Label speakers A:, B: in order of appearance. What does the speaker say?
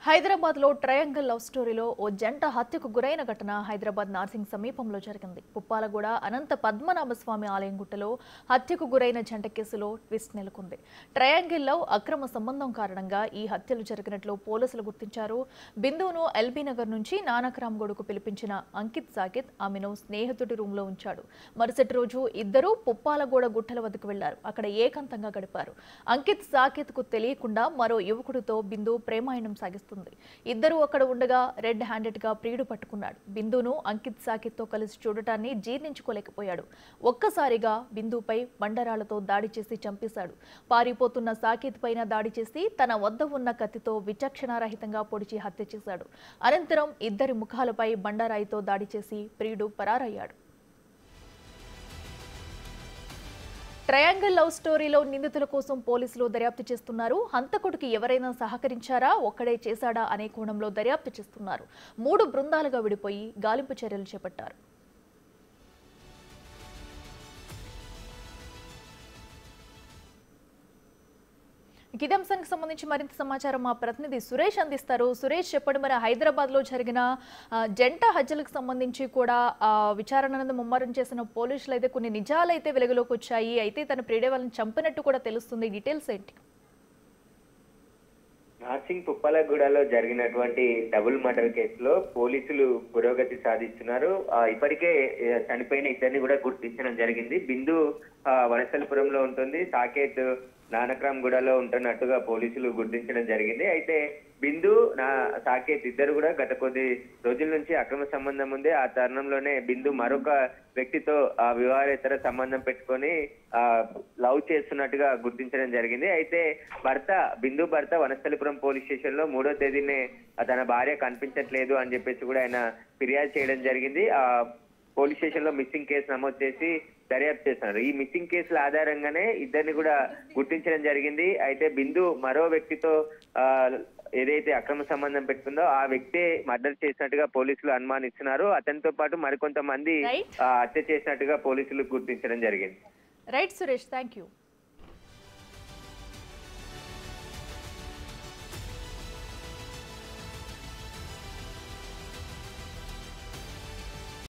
A: హైదరాబాద్ లో triangle love స్టోరీలో ఓ జంట హత్యకు గురైన ఘటన హైదరాబాద్ నార్సింగ్ సమీపంలో జరిగింది. పుప్పాలగూడ అనంత పద్మనాభస్వామి ఆలయం గుట్టలో హత్యకు గురైన జంట కేసులో ట్విస్ట్ నెలకొంది. ట్రయాంగిల్ లవ్ అక్రమ సంబంధం కారణంగా ఈ హత్యలు జరిగినట్లు పోలీసులు గుర్తించారు. బిందువును ఎల్బీ నగర్ నుంచి నానక్రామ్ గూడకు పిలిపించిన అంకిత్ సాకిత్ ఆమెను స్నేహితుడి రూమ్ లో ఉంచాడు. మరుసటి రోజు ఇద్దరూ పుప్పాలగూడ గుట్టల వద్దకు వెళ్లారు. అక్కడ ఏకాంతంగా గడిపారు. అంకిత్ సాకిత్ కు తెలియకుండా మరో యువకుడితో బిందు ప్రేమాయణం సాగిస్తుంది. ఇద్దరు అక్కడ ఉండగా రెడ్ హ్యాండెడ్ గా ప్రియుడు పట్టుకున్నాడు. బిందును అంకిత్ సాకిత్ తో కలిసి చూడటాన్ని జీర్ణించుకోలేకపోయాడు. ఒక్కసారిగా బిందుపై బండరాళ్లతో దాడి చేసి చంపేశాడు. పారిపోతున్న సాకిత్ పైన దాడి చేసి తన వద్ద ఉన్న కత్తితో విచక్షణారహితంగా పొడిచి హత్య చేశాడు. అనంతరం ఇద్దరి ముఖాలపై బండరాయితో దాడి చేసి ప్రియుడు పరారయ్యాడు. ట్రయాంగిల్ లవ్ స్టోరీలో నిందితుల కోసం పోలీసులు దర్యాప్తు చేస్తున్నారు. హంతకుడికి ఎవరైనా సహకరించారా, ఒక్కడే చేశాడా అనే కోణంలో దర్యాప్తు చేస్తున్నారు. 3 బృందాలుగా విడిపోయి గాలింపు చర్యలు చేపట్టారు. ఇదే అంశానికి సంబంధించి మరింత సమాచారం మా ప్రతినిధి సురేష్ అందిస్తారు. సురేష్, చెప్పండి, మరి హైదరాబాద్ లో జరిగిన జంట హత్యలకు సంబంధించి కూడా విచారణ అనేది ముమ్మరం చేసిన పోలీసులు అయితే కొన్ని నిజాలు అయితే వెలుగులోకి వచ్చాయి. అయితే తన ప్రియుడే వాళ్ళని చంపినట్టు కూడా తెలుస్తుంది. డీటెయిల్స్ ఏంటి?
B: నార్సింగ్ పుప్పాలగూడలో జరిగినటువంటి డబుల్ మర్డర్ కేసులో పోలీసులు పురోగతి సాధిస్తున్నారు. ఇప్పటికే చనిపోయిన ఇద్దరిని కూడా గుర్తించడం జరిగింది. బిందు వనస్థలిపురంలో ఉంటుంది, సాకేత్ నానక్రామ్ గూడలో ఉంటున్నట్టుగా పోలీసులు గుర్తించడం జరిగింది. అయితే బిందు సాకేత్ ఇద్దరు కూడా గత కొద్ది రోజుల నుంచి అక్రమ సంబంధం ఉంది. ఆ తరుణంలోనే బిందు మరొక వ్యక్తితో వివాహేతర సంబంధం పెట్టుకొని లవ్ చేస్తున్నట్టుగా గుర్తించడం జరిగింది. అయితే బిందు భర్త వనస్థలిపురం పోలీస్ స్టేషన్ లో 3వ తేదీనే తన భార్య కనిపించట్లేదు అని చెప్పేసి కూడా ఆయన ఫిర్యాదు చేయడం జరిగింది. పోలీస్ స్టేషన్ లో మిస్సింగ్ కేసు నమోదు చేసి దర్యాప్తు చేస్తున్నారు. ఈ మిస్సింగ్ కేసుల ఆధారంగానే ఇద్దరిని కూడా గుర్తించడం జరిగింది. అయితే బిందు మరో వ్యక్తితో ఏదైతే అక్రమ సంబంధం పెట్టుకుందో ఆ వ్యక్తే మర్డర్ చేసినట్టుగా పోలీసులు అనుమానిస్తున్నారు. అతనితో పాటు మరికొంతమంది హత్య చేసినట్టుగా పోలీసులు గుర్తించడం జరిగింది.
A: Right Suresh, thank you.